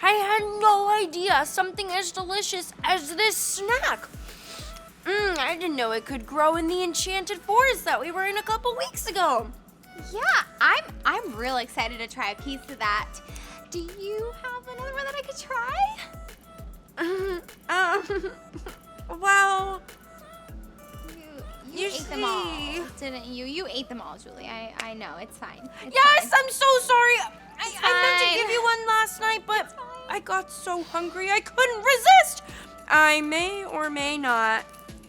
I had no idea something as delicious as this snack. I didn't know it could grow in the enchanted forest that we were in a couple weeks ago. Yeah, I'm real excited to try a piece of that. Do you have another one that I could try? Well, you ate them all, didn't you? You ate them all, Julie. I know, it's fine. Yes, I'm so sorry. I meant to give you one last night, but I got so hungry I couldn't resist. I may or may not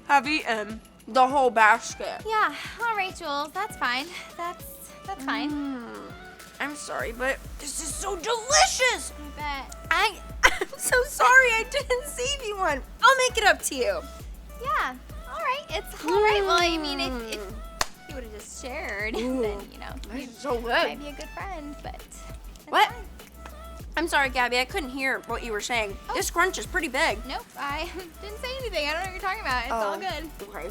have eaten the whole basket. Yeah, all right, Jules, that's fine. That's fine. I'm sorry, but this is so delicious. I bet. I'm so sorry I didn't save you one. I'll make it up to you. Yeah, all right, it's all right. Well, I mean, if you would have just shared, then, you know, you so good. might be a good friend, but that's What? fine. I'm sorry, Gabby. I couldn't hear what you were saying. Oh. This crunch is pretty big. Nope, I didn't say anything. I don't know what you're talking about. It's all good. Okay.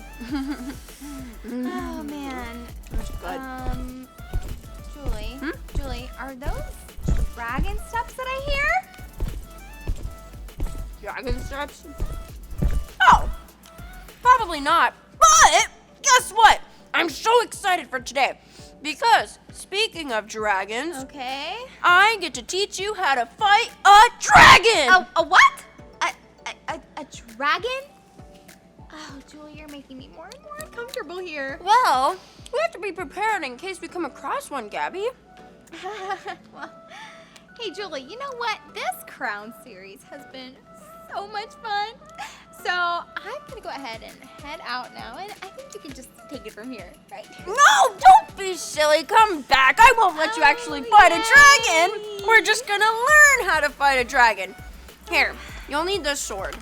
Oh, man. That's good. Julie, Julie, are those dragon steps that I hear? Dragon steps? Oh, probably not. But guess what? I'm so excited for today because speaking of dragons, Okay. I get to teach you how to fight a dragon. A what? A dragon? Oh, Julie, you're making me more and more uncomfortable here. Well, we have to be prepared in case we come across one, Gabby. Well, hey, Julie, you know what? This Crown series has been so much fun. So I'm going to go ahead and head out now, and I think you can just take it from here, right? No, don't be silly. Come back. I won't let you actually fight a dragon. We're just going to learn how to fight a dragon. Here, you'll need this sword.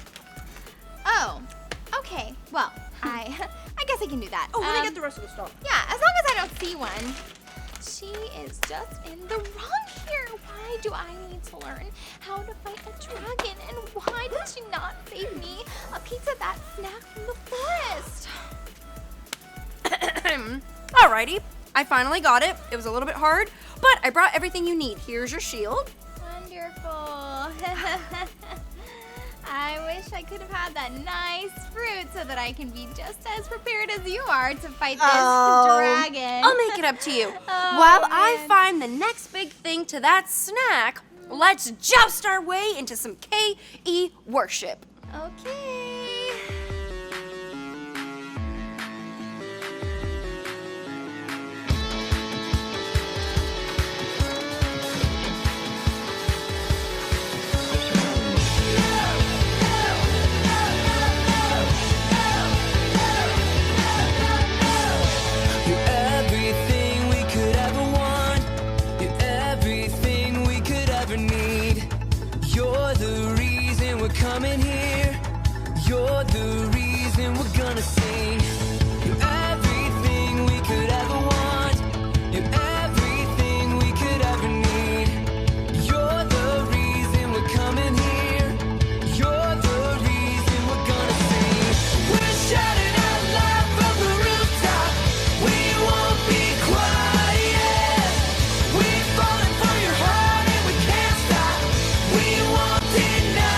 Oh, okay. Well, I guess I can do that. Oh, let me get the rest of the stuff. Yeah, as long as I don't see one. She is just in the wrong here. Why do I need to learn how to fight a dragon? And why did she not save me a piece of that snack from the forest? Alrighty, I finally got it. It was a little bit hard, but I brought everything you need. Here's your shield. Wonderful. I wish I could have had that nice fruit so that I can be just as prepared as you are to fight this dragon. I'll make it up to you. Oh, While I man. find the next big thing to that snack, let's joust our way into some KE worship. Okay. Coming here, you're the reason we're gonna sing. You're everything we could ever want. You're everything we could ever need. You're the reason we're coming here. You're the reason we're gonna sing. We're shouting out loud from the rooftop. We won't be quiet. We're falling for your heart and we can't stop. We won't deny.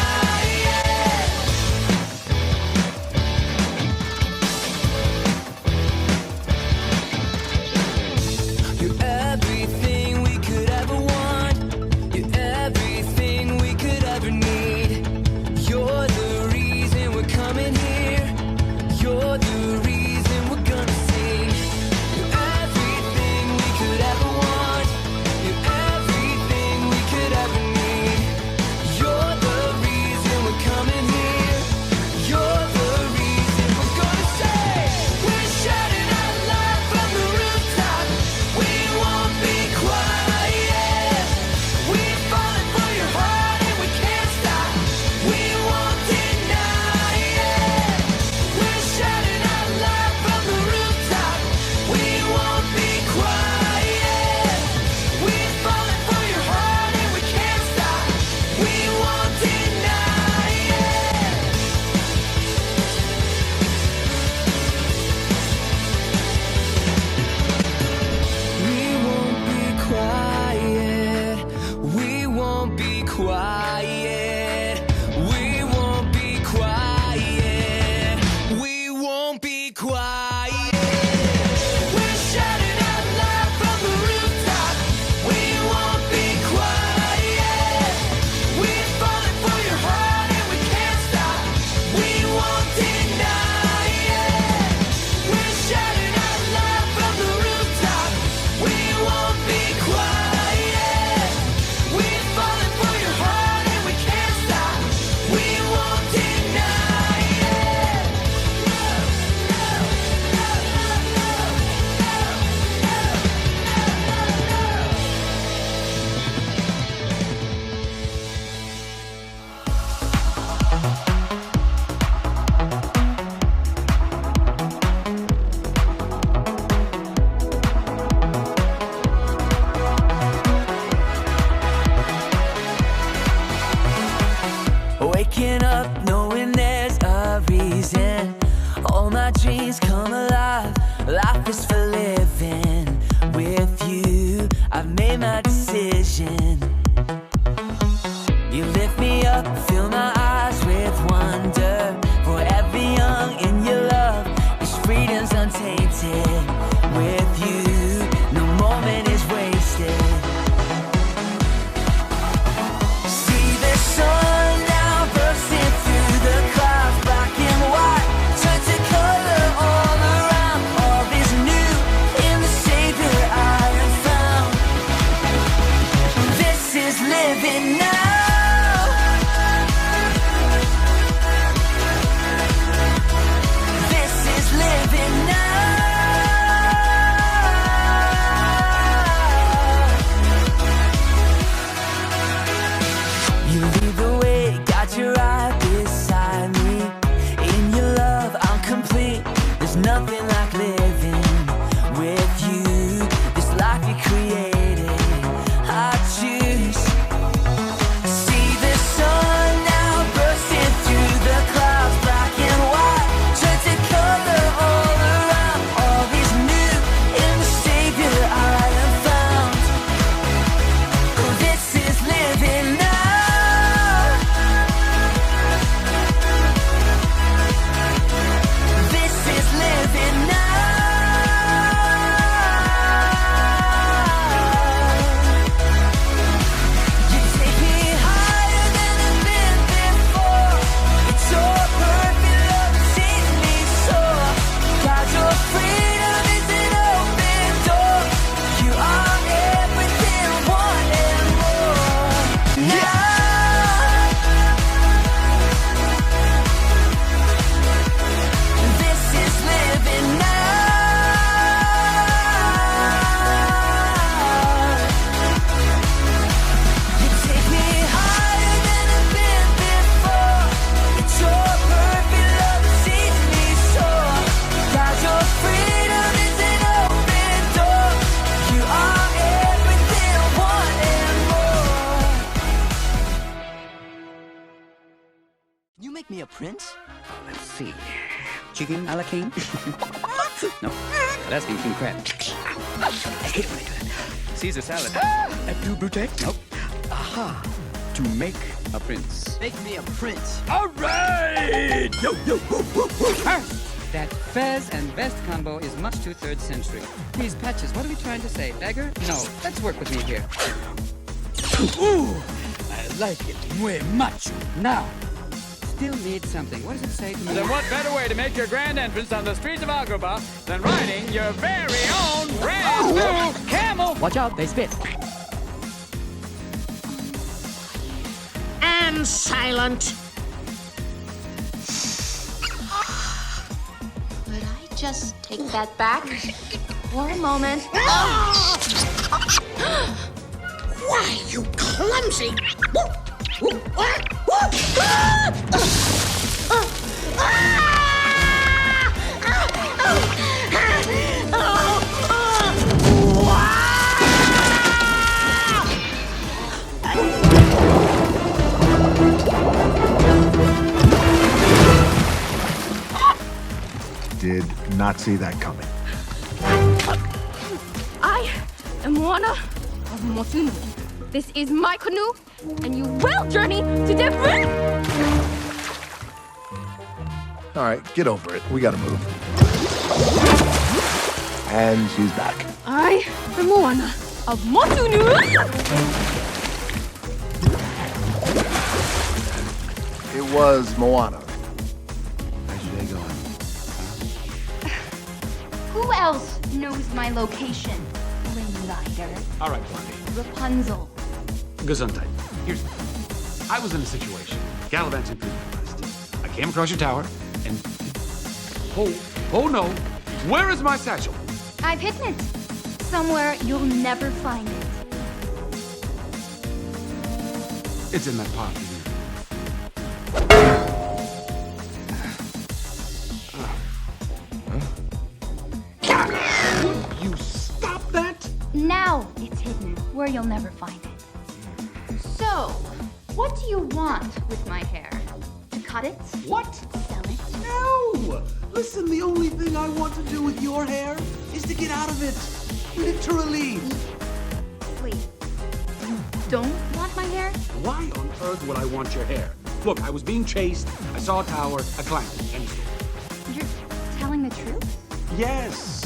Quiet. is living now. This is living now. You lead the way, got your eye beside me. In your love, I'm complete. There's nothing like living with you. This life we created, I choose. See the sun now bursting through the clouds, black and white, turn to color all around. All is new in the Savior I have found. This is living now. This is living now. You take me higher than I've been before. It's your perfect love that sees me soar. God, your freedom is an open door. You are everything, one and more. Now. This is living now. You take me higher than I've been before. It's your perfect love that sees me soar. God, your freedom is an open door. You are everything, one and more. You make me a prince? Let's see. Chicken a la king? No, that's king crab. I hate when I do that. Caesar salad. A two brute? Nope. Aha. To make a prince. Make me a prince. All right! Yo, yo, woo, woo, woo. That fez and vest combo is much too 3rd century. These patches, what are we trying to say? Beggar? No, let's work with me here. Ooh, I like it muy much. Now, still need something. What does it say to me? Then what better way to make your grand entrance on the streets of Agrabah than riding your very own brand new camel? Watch out, they spit. And silent. Could I just take that back for a moment? Why, you clumsy! Did not see that coming. I am Moana of Motuno. This is my canoe, and you will journey to different. All right, get over it. We gotta move. And she's back. I am Moana of Motuno. It was Moana. How's your day going? Who else knows my location? Ring Rider. All right, Blondie. Rapunzel. Gesundheit. Here's the thing. I was in a situation. Gallivanting through the West. I came across your tower, and... Oh no. Where is my satchel? I've hidden it. Somewhere you'll never find it. It's in that pot. Would you stop that? Now it's hidden where you'll never find it. So, what do you want with my hair? To cut it? What? Sell it? No! Listen, the only thing I want to do with your hair is to get out of it. Literally. Wait, you don't want my hair? Why on earth would I want your hair? Look, I was being chased. I saw a tower. I climbed it. End of story. You're telling the truth? Yes.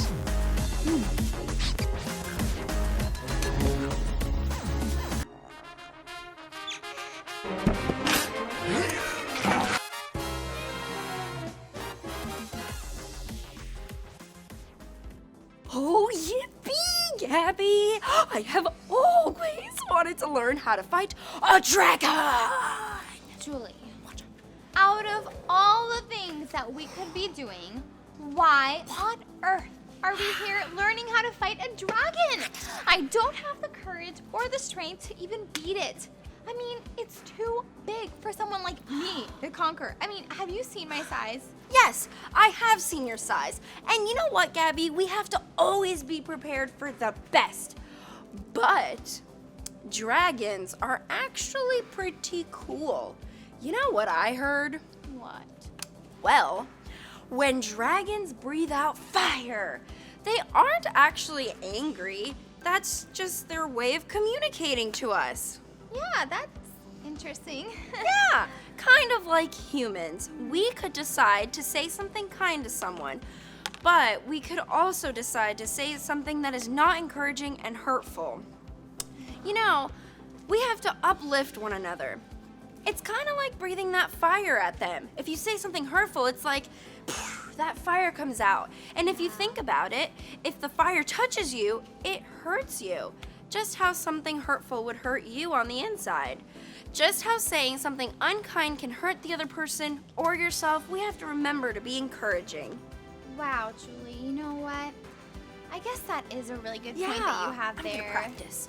Oh, yippee, Gabby! I have always wanted wanted to learn how to fight a dragon. Julie, out of all the things that we could be doing, why on earth are we here learning how to fight a dragon? I don't have the courage or the strength to even beat it. I mean, it's too big for someone like me to conquer. I mean, have you seen my size? Yes, I have seen your size. And you know what, Gabby? We have to always be prepared for the best. But dragons are actually pretty cool. You know what I heard? What? Well, when dragons breathe out fire, they aren't actually angry. That's just their way of communicating to us. Yeah, that's interesting. Yeah, kind of like humans. We could decide to say something kind to someone, but we could also decide to say something that is not encouraging and hurtful. You know, we have to uplift one another. It's kind of like breathing that fire at them. If you say something hurtful, it's like that fire comes out. And if you think about it, if the fire touches you, it hurts you. Just how something hurtful would hurt you on the inside. Just how saying something unkind can hurt the other person or yourself, we have to remember to be encouraging. Wow, Julie, you know what? I guess that is a really good point that you have I'm there. gonna practice.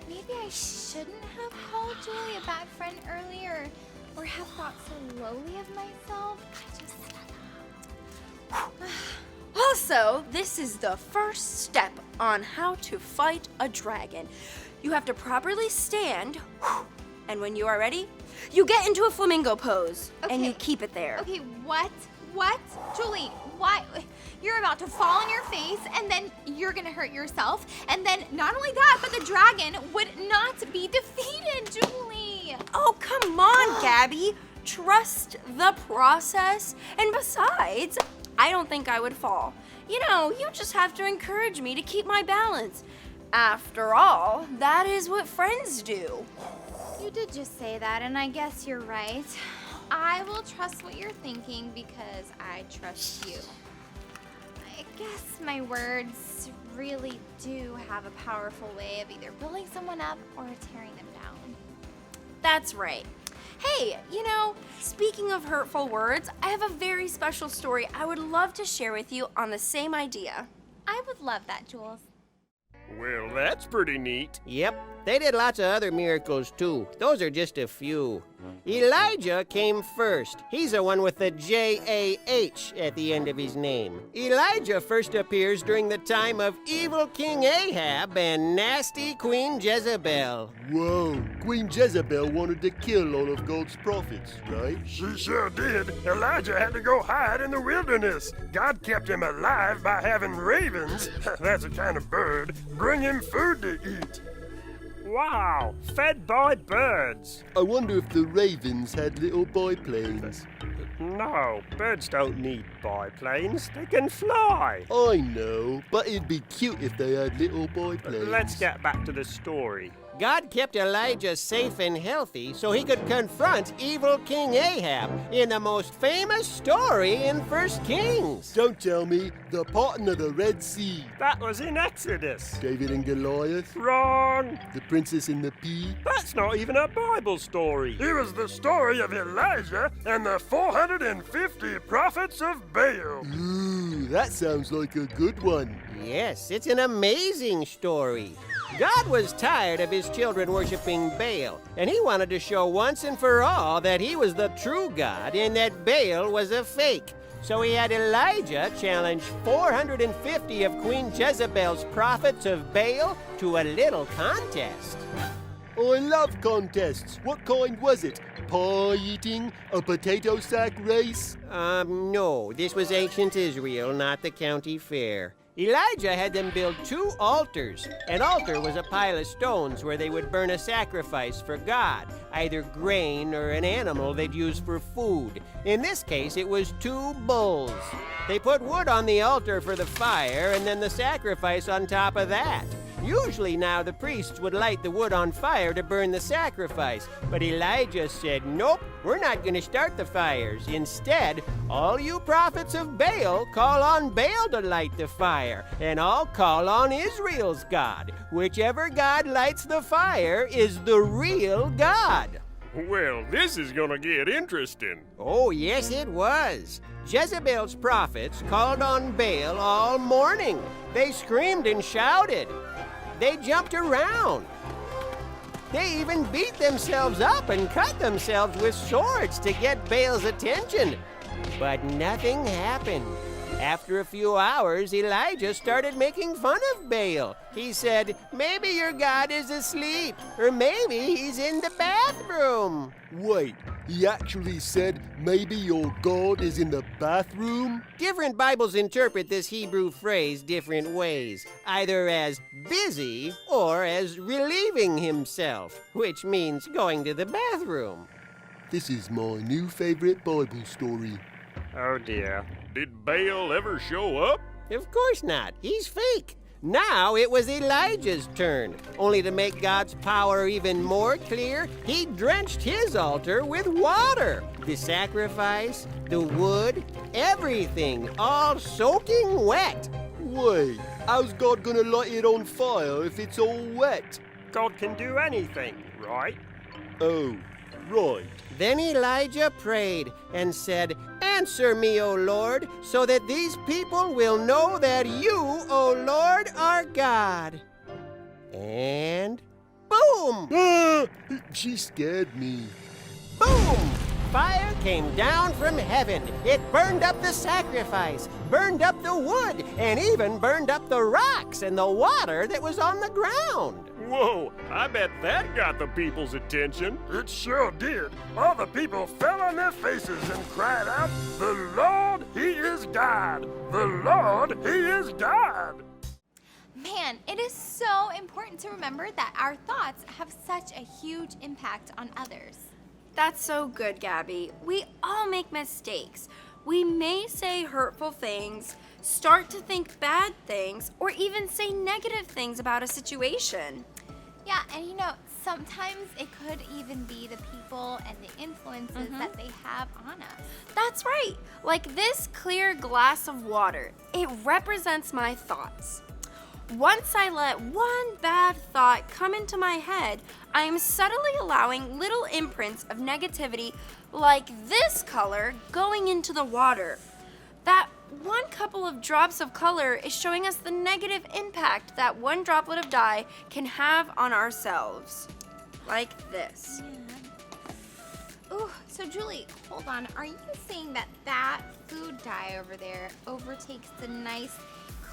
Maybe I shouldn't have called Julie a bad friend earlier, or have thought so lowly of myself. Also, this is the first step on how to fight a dragon. You have to properly stand, and when you are ready, you get into a flamingo pose, and you Okay. keep it there. Okay, what? What? Julie, why? You're about to fall on your face, and then you're gonna hurt yourself, and then not only that, but the dragon would not be defeated, Julie. Oh, come on, Gabby. Trust the process. And besides, I don't think I would fall. You know, you just have to encourage me to keep my balance. After all, that is what friends do. You did just say that, and I guess you're right. I will trust what you're thinking because I trust you. I guess my words really do have a powerful way of either building someone up or tearing them down. That's right. Hey, you know, speaking of hurtful words, I have a very special story I would love to share with you on the same idea. I would love that, Jules. Well, that's pretty neat. Yep, they did lots of other miracles too. Those are just a few. Elijah came first. He's the one with the J-A-H at the end of his name. Elijah first appears during the time of evil King Ahab and nasty Queen Jezebel. Whoa, Queen Jezebel wanted to kill all of God's prophets, right? She sure did. Elijah had to go hide in the wilderness. God kept him alive by having ravens, that's a kind of bird, bring him food to eat. Wow, fed by birds. I wonder if the ravens had little biplanes. No, birds don't need biplanes. They can fly. I know, but it'd be cute if they had little biplanes. Let's get back to the story. God kept Elijah safe and healthy so he could confront evil King Ahab in the most famous story in 1 Kings. Don't tell me, the parting of the Red Sea. That was in Exodus. David and Goliath. Wrong. The Princess and the Pea. That's not even a Bible story. It was the story of Elijah and the 450 prophets of Baal. Ooh, that sounds like a good one. Yes, it's an amazing story. God was tired of his children worshiping Baal, and he wanted to show once and for all that he was the true God and that Baal was a fake. So he had Elijah challenge 450 of Queen Jezebel's prophets of Baal to a little contest. I love contests. What kind was it? Pie eating? A potato sack race? No, this was ancient Israel, not the county fair. Elijah had them build 2 altars. An altar was a pile of stones where they would burn a sacrifice for God, either grain or an animal they'd use for food. In this case, it was 2 bulls. They put wood on the altar for the fire and then the sacrifice on top of that. Usually now the priests would light the wood on fire to burn the sacrifice, but Elijah said, nope, we're not going to start the fires. Instead, all you prophets of Baal call on Baal to light the fire, and I'll call on Israel's God. Whichever God lights the fire is the real God. Well, this is gonna get interesting. Oh, yes, it was. Jezebel's prophets called on Baal all morning. They screamed and shouted. They jumped around. They even beat themselves up and cut themselves with swords to get Baal's attention. But nothing happened. After a few hours, Elijah started making fun of Baal. He said, maybe your God is asleep, or maybe he's in the bathroom. Wait, he actually said maybe your God is in the bathroom? Different Bibles interpret this Hebrew phrase different ways, either as busy or as relieving himself, which means going to the bathroom. This is my new favorite Bible story. Oh dear. Did Baal ever show up? Of course not. He's fake. Now it was Elijah's turn. Only to make God's power even more clear, he drenched his altar with water. The sacrifice, the wood, everything, all soaking wet. Wait, how's God gonna light it on fire if it's all wet? God can do anything, right? Oh, right. Then Elijah prayed and said, answer me, O Lord, so that these people will know that you, O Lord, are God. And boom! She scared me. Boom! Fire came down from heaven. It burned up the sacrifice, burned up the wood, and even burned up the rocks and the water that was on the ground. Whoa, I bet that got the people's attention. It sure did. All the people fell on their faces and cried out, "The Lord, He is God! The Lord, He is God!" Man, it is so important to remember that our thoughts have such a huge impact on others. That's so good, Gabby. We all make mistakes. We may say hurtful things, start to think bad things, or even say negative things about a situation. Yeah, and sometimes it could even be the people and the influences that they have on us. That's right. Like this clear glass of water. It represents my thoughts. Once I let one bad thought come into my head, I am subtly allowing little imprints of negativity like this color going into the water. That one couple of drops of color is showing us the negative impact that one droplet of dye can have on ourselves. Like this. Yeah. Ooh, so Julie, hold on. Are you saying that food dye over there overtakes the nice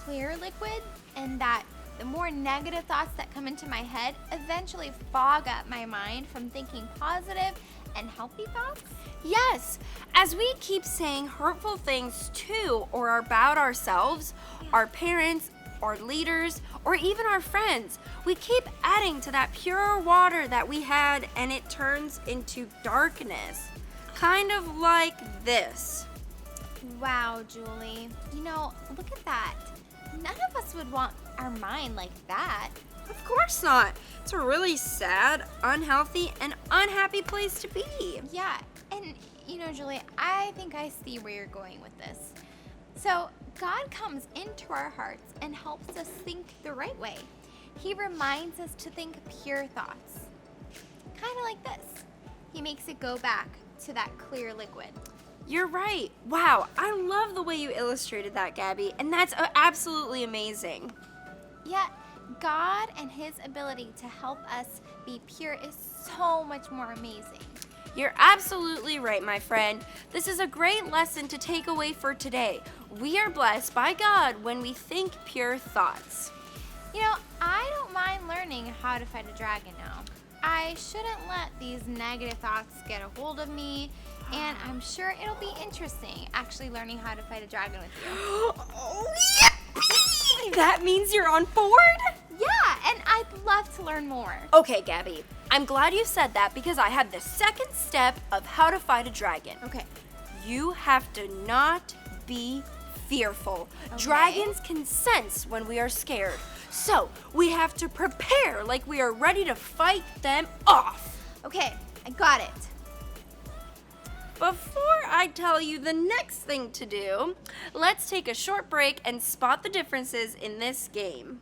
clear liquid, and that the more negative thoughts that come into my head eventually fog up my mind from thinking positive and healthy thoughts? Yes, as we keep saying hurtful things to or about ourselves, our parents, our leaders, or even our friends, we keep adding to that pure water that we had, and it turns into darkness, kind of like this. Wow, Julie. Look at that. None of us would want our mind like that. Of course not. It's a really sad, unhealthy, and unhappy place to be. Yeah, and Julie, I think I see where you're going with this. So, God comes into our hearts and helps us think the right way. He reminds us to think pure thoughts. Kind of like this. He makes it go back to that clear liquid. You're right. Wow, I love the way you illustrated that, Gabby, and that's absolutely amazing. Yeah, God and His ability to help us be pure is so much more amazing. You're absolutely right, my friend. This is a great lesson to take away for today. We are blessed by God when we think pure thoughts. I don't mind learning how to fight a dragon now. I shouldn't let these negative thoughts get a hold of me, and I'm sure it'll be interesting actually learning how to fight a dragon with you. Oh, yippee! That means you're on board? Yeah, and I'd love to learn more. Okay, Gabby, I'm glad you said that because I have the second step of how to fight a dragon. Okay. You have to not be fearful. Dragons can sense when we are scared. So we have to prepare like we are ready to fight them off. Okay, I got it. Before I tell you the next thing to do, let's take a short break and spot the differences in this game.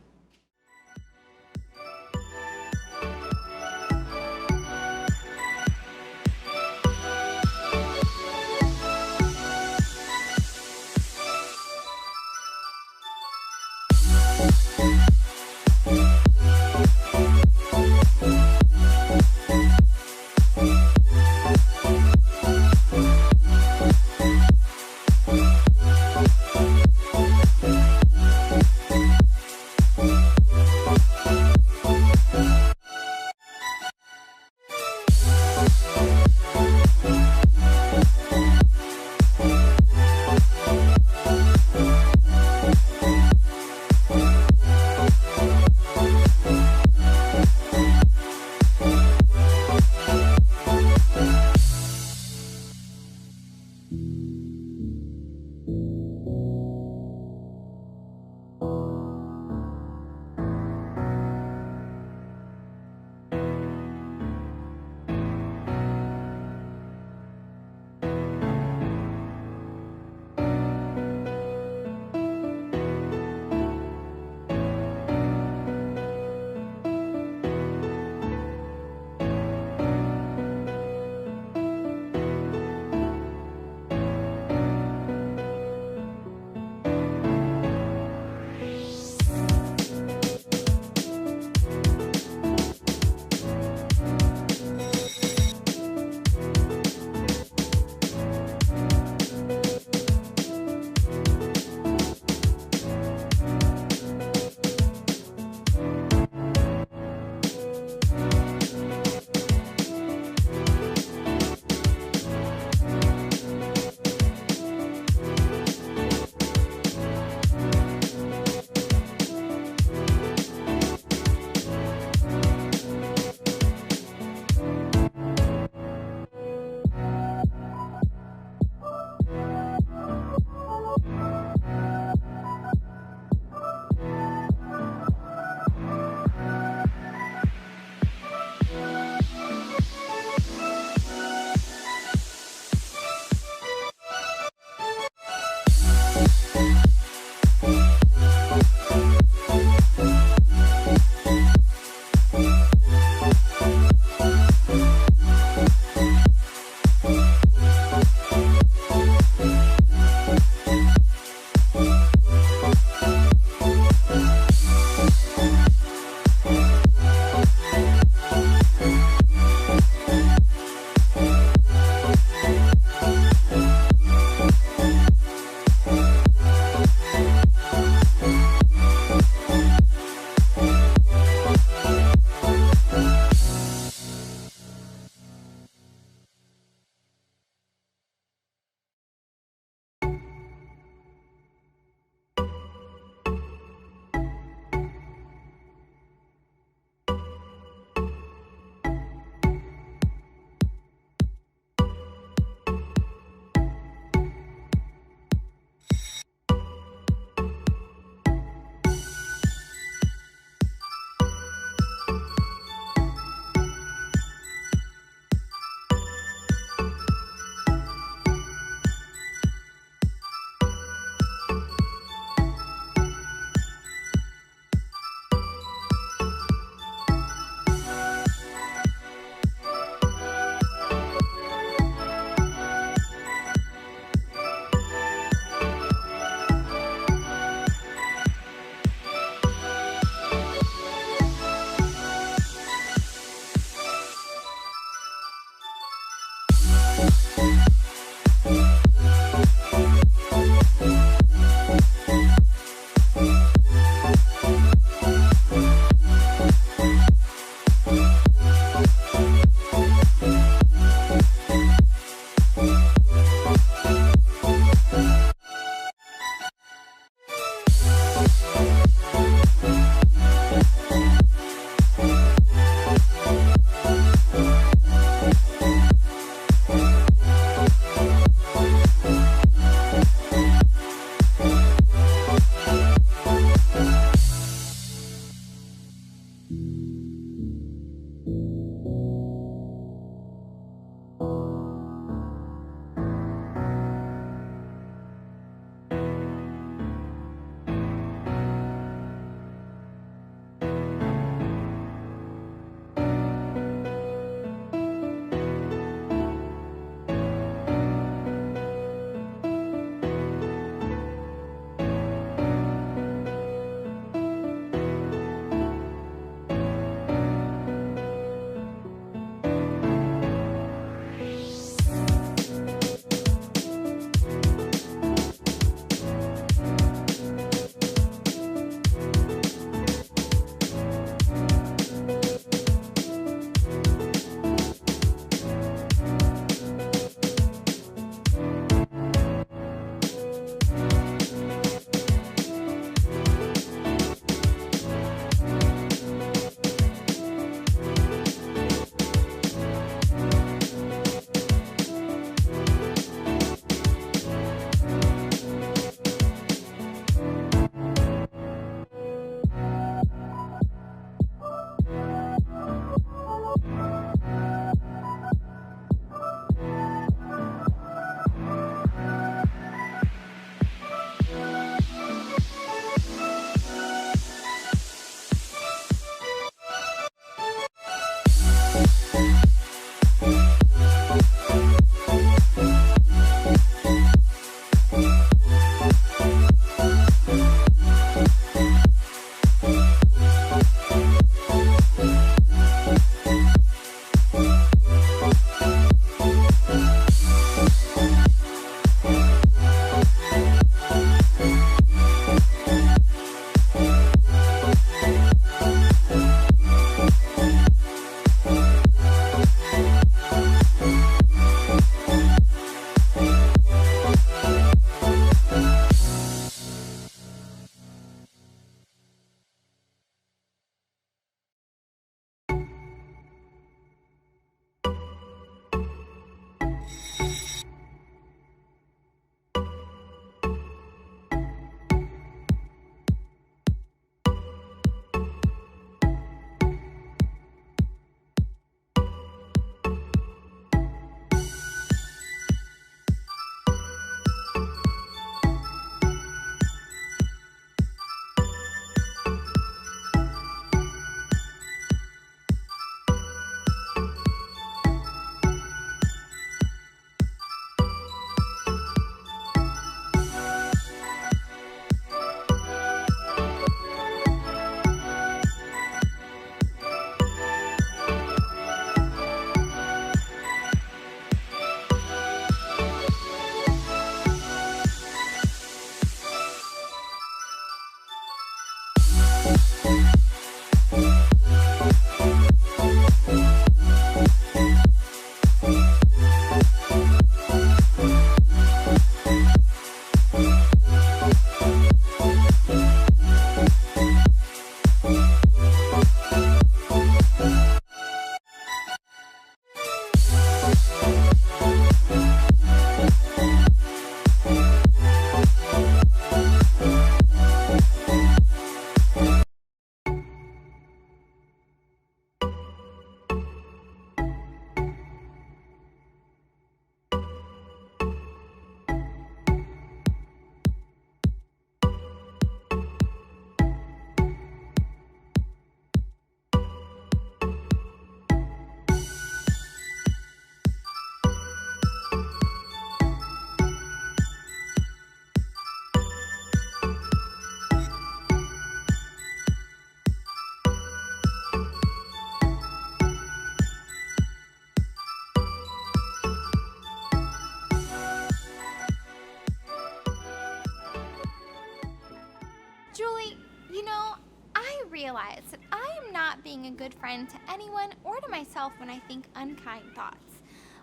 realize that I am not being a good friend to anyone or to myself when I think unkind thoughts,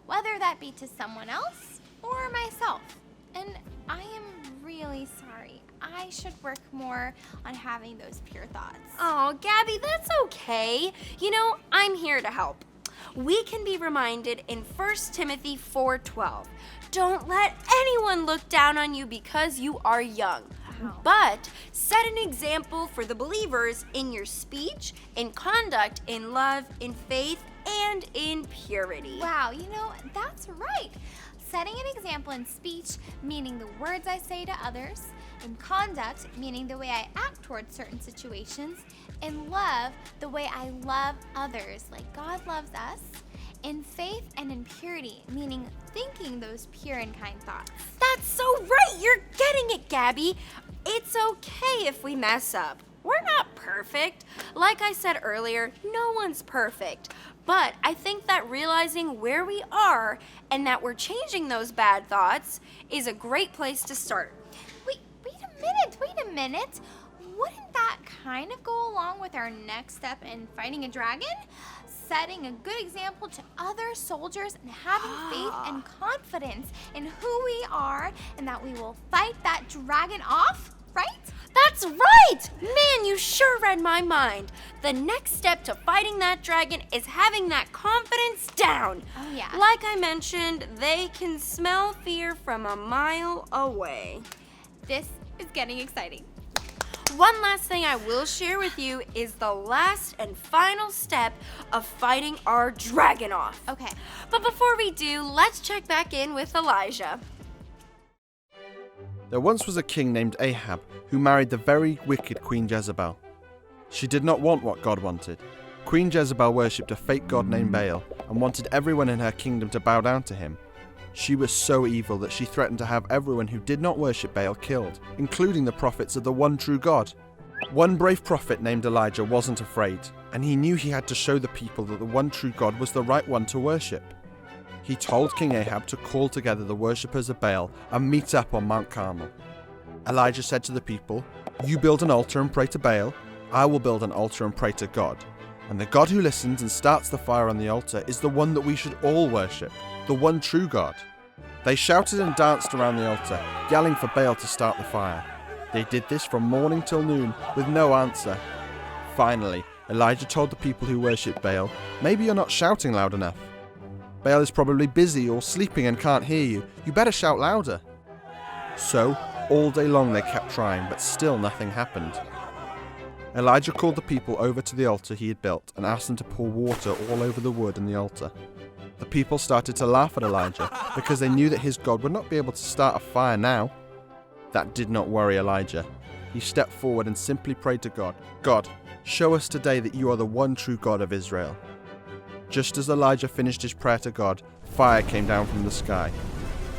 whether that be to someone else or myself. And I am really sorry. I should work more on having those pure thoughts. Oh, Gabby, that's okay. You know, I'm here to help. We can be reminded in 1 Timothy 4:12. Don't let anyone look down on you because you are young. But set an example for the believers in your speech, in conduct, in love, in faith, and in purity. Wow, you know, that's right. Setting an example in speech, meaning the words I say to others. In conduct, meaning the way I act towards certain situations. In love, the way I love others, like God loves us. In faith and in purity, meaning thinking those pure and kind thoughts. That's so right! You're getting it, Gabby. It's okay if we mess up. We're not perfect. Like I said earlier, no one's perfect. But I think that realizing where we are and that we're changing those bad thoughts is a great place to start. Wait a minute. Wouldn't that kind of go along with our next step in fighting a dragon? Setting a good example to other soldiers and having faith and confidence in who we are and that we will fight that dragon off, right? That's right! Man, you sure read my mind. The next step to fighting that dragon is having that confidence down. Oh, yeah. Like I mentioned, they can smell fear from a mile away. This is getting exciting. One last thing I will share with you is the last and final step of fighting our dragon off. Okay. But before we do, let's check back in with Elijah. There once was a king named Ahab who married the very wicked Queen Jezebel. She did not want what God wanted. Queen Jezebel worshipped a fake god named Baal and wanted everyone in her kingdom to bow down to him. She was so evil that she threatened to have everyone who did not worship Baal killed, including the prophets of the one true God. One brave prophet named Elijah wasn't afraid, and he knew he had to show the people that the one true God was the right one to worship. He told King Ahab to call together the worshippers of Baal and meet up on Mount Carmel. Elijah said to the people, "You build an altar and pray to Baal, I will build an altar and pray to God. And the God who listens and starts the fire on the altar is the one that we should all worship, the one true God." They shouted and danced around the altar, yelling for Baal to start the fire. They did this from morning till noon, with no answer. Finally, Elijah told the people who worship Baal, "Maybe you're not shouting loud enough. Baal is probably busy or sleeping and can't hear you. You better shout louder." So, all day long they kept trying, but still nothing happened. Elijah called the people over to the altar he had built and asked them to pour water all over the wood and the altar. The people started to laugh at Elijah because they knew that his God would not be able to start a fire now. That did not worry Elijah. He stepped forward and simply prayed to God, "God, show us today that you are the one true God of Israel." Just as Elijah finished his prayer to God, fire came down from the sky.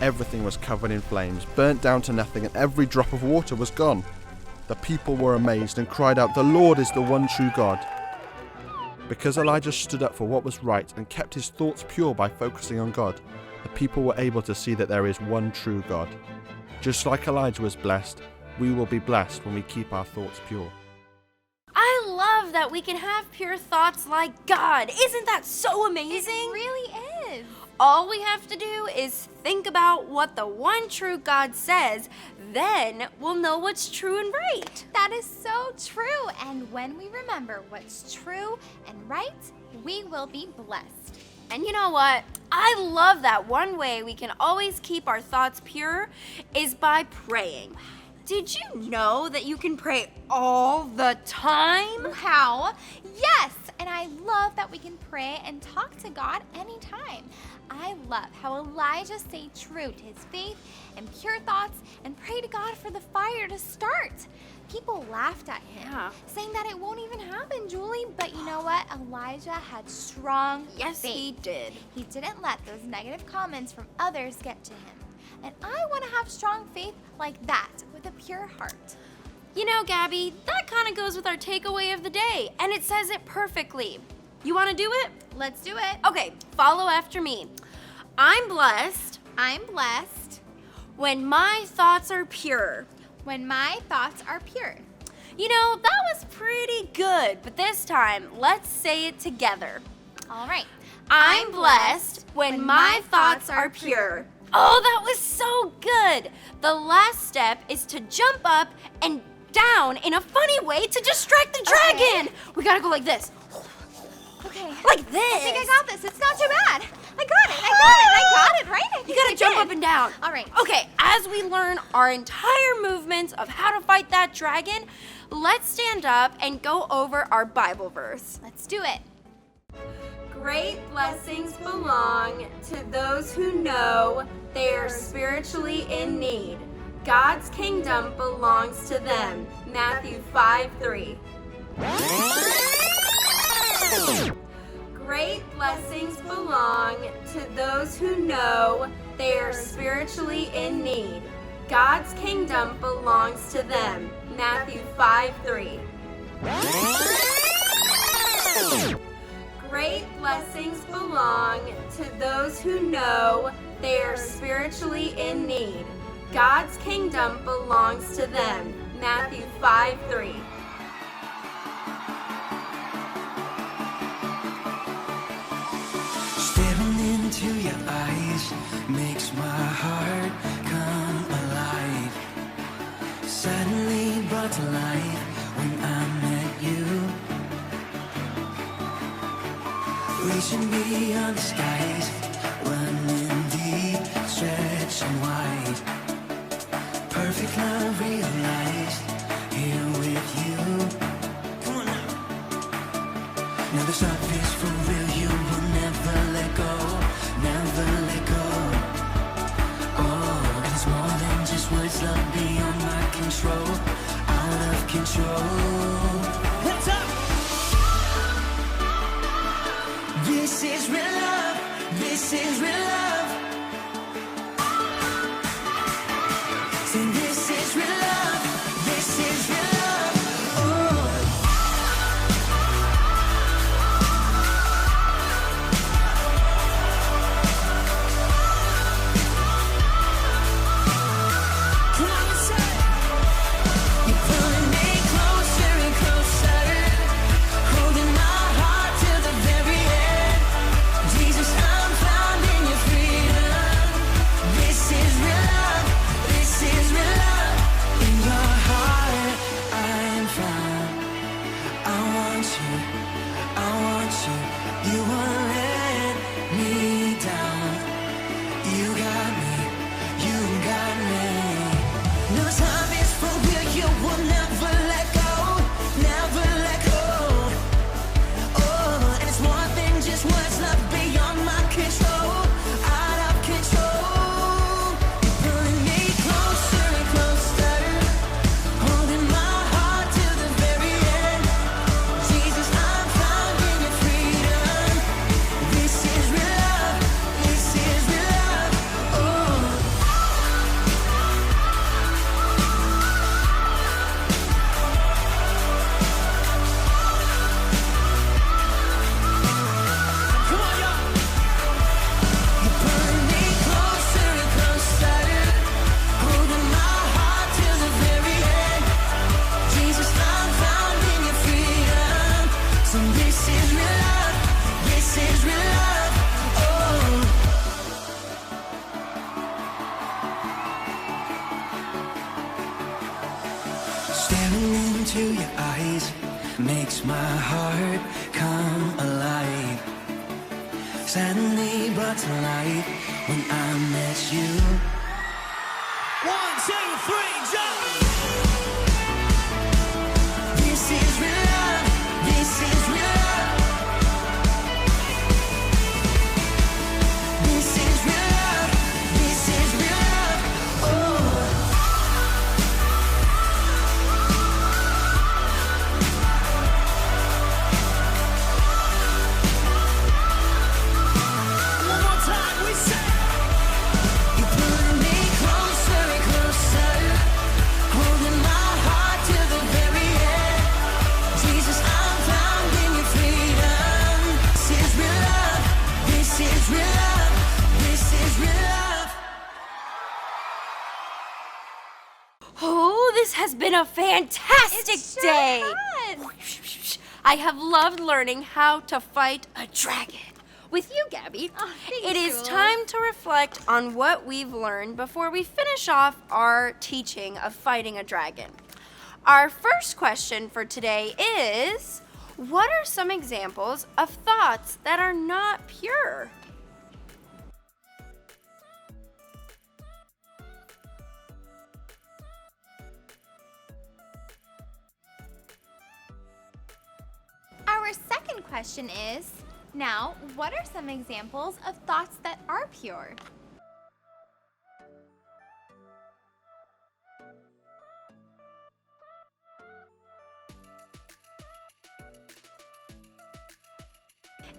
Everything was covered in flames, burnt down to nothing, and every drop of water was gone. The people were amazed and cried out, "The Lord is the one true God." Because Elijah stood up for what was right and kept his thoughts pure by focusing on God, the people were able to see that there is one true God. Just like Elijah was blessed, we will be blessed when we keep our thoughts pure. I love that we can have pure thoughts like God. Isn't that so amazing? It really is. All we have to do is think about what the one true God says, then we'll know what's true and right. That is so true. And when we remember what's true and right, we will be blessed. And you know what? I love that one way we can always keep our thoughts pure is by praying. Did you know that you can pray all the time? Wow. Yes. And I love that we can pray and talk to God anytime. I love how Elijah stayed true to his faith and pure thoughts and prayed to God for the fire to start. People laughed at him, saying that it won't even happen, Julie. But you know what? Elijah had strong faith. Yes, he did. He didn't let those negative comments from others get to him. And I want to have strong faith like that with a pure heart. You know, Gabby, that kind of goes with our takeaway of the day, and it says it perfectly. You want to do it? Let's do it. Okay, follow after me. I'm blessed. I'm blessed. When my thoughts are pure. When my thoughts are pure. You know, that was pretty good, but this time, let's say it together. All right. I'm blessed when my thoughts are pure. Oh, that was so good. The last step is to jump up and down in a funny way to distract the dragon. We gotta go like this. Okay. Like this. I think I got this. It's not too bad. I got it, right? You gotta jump up and down. All right. Okay, as we learn our entire movements of how to fight that dragon, let's stand up and go over our Bible verse. Let's do it. Great blessings belong to those who know they are spiritually in need. God's kingdom belongs to them. Matthew 5:3. Great blessings belong to those who know they are spiritually in need. God's kingdom belongs to them. Matthew 5:3. Great blessings belong to those who know they are spiritually in need. God's kingdom belongs to them. Matthew 5:3. Staring into your eyes makes my heart come alive. Suddenly brought to life when I met you. Reaching beyond the skies, running deep, stretching wide. Perfect love realized here with you. Come on now. Now this love is for real. You will never let go, never let go. Oh, and it's more than just words. Love beyond my control, out of control. Hands up. This is real love. This is real love. Say this is real love. This is real love. Oh. Come on and say, you're pulling me closer and closer, holding my heart till the very end. Jesus, I'm found in your freedom. This is real love. This is real love. In your heart, I am found. I want you. I want you. You won't let me down. You got me. You got me. No time is for real. You will never let go. Never let go. Oh, and it's more than just words. Love beyond my control. Out of control. You're pulling me closer and closer, holding my heart till the very end. Jesus, I'm found in your freedom. This is real love. This is real love. Oh. Come on, y'all. You're pulling me closer and closer, holding my heart till the very end. Jesus, I'm found in your freedom. So this is real love. This is real love. Oh. Staring into your eyes makes my heart come alive. Suddenly brought to life when I met you. 1, 2, 3, jump! This is real love. This is real love. This is real love. This is real love. Oh. One more time, we say, you're pulling me closer and closer, This has been a fantastic day. Has. I have loved learning how to fight a dragon. With you, Gabby, it is time to reflect on what we've learned before we finish off our teaching of fighting a dragon. Our first question for today is, what are some examples of thoughts that are not pure? Our second question is, now, what are some examples of thoughts that are pure?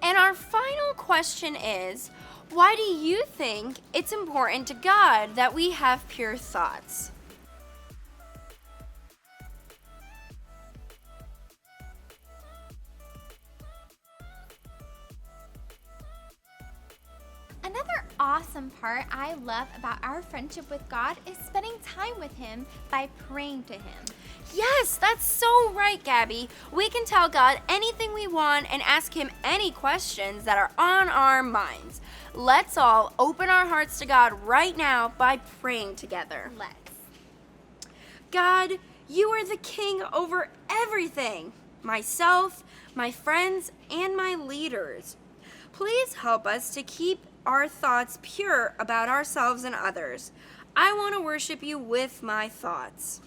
And our final question is, why do you think it's important to God that we have pure thoughts? Another awesome part I love about our friendship with God is spending time with Him by praying to Him. Yes, that's so right, Gabby. We can tell God anything we want and ask Him any questions that are on our minds. Let's all open our hearts to God right now by praying together. Let's. God, you are the King over everything, myself, my friends, and my leaders. Please help us to keep our thoughts pure about ourselves and others. I want to worship you with my thoughts.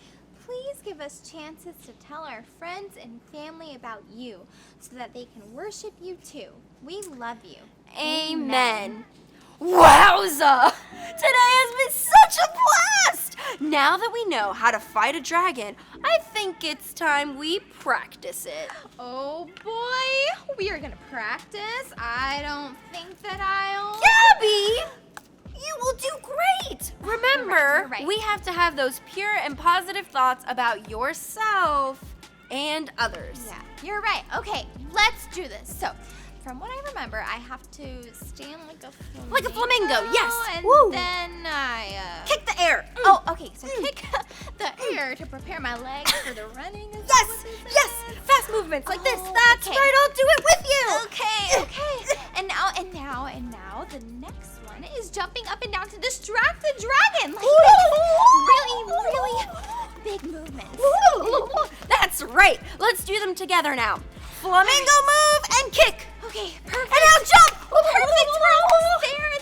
Please give us chances to tell our friends and family about you so that they can worship you too. We love you. Amen. Wowza! Today has been such a blast! Now that we know how to fight a dragon, I think it's time we practice it. Oh boy, we are gonna practice. I don't think that I'll... Gabby! You will do great! Remember, You're right. we have to have those pure and positive thoughts about yourself and others. Yeah, you're right. Okay, let's do this. So, from what I remember, I have to stand like a flamingo. Like a flamingo, yes. And Woo. then I... Kick the air. Oh, okay, so kick the air to prepare my legs for the running. Is that what this is? Yes, fast movements like this. Oh, That's okay. right, I'll do it with you. Okay. And now, the next one is jumping up and down to distract the dragon. Like this. Really big movements. That's right. Let's do them together now. Flamingo move and kick. Okay, perfect. And now jump. Perfect.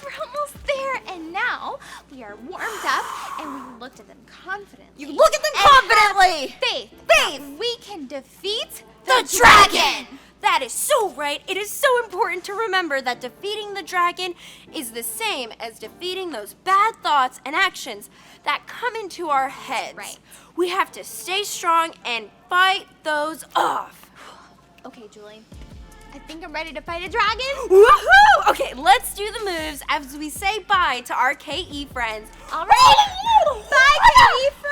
We're almost there. And now we are warmed up and we looked at them confidently. You look at them and confidently. have faith. Faith. That we can defeat The dragon! That is so right. It is so important to remember that defeating the dragon is the same as defeating those bad thoughts and actions that come into our heads. Right. We have to stay strong and fight those off. Okay, Julie. I think I'm ready to fight a dragon. Woohoo! Okay, let's do the moves as we say bye to our KE friends. All right. Bye, KE friends.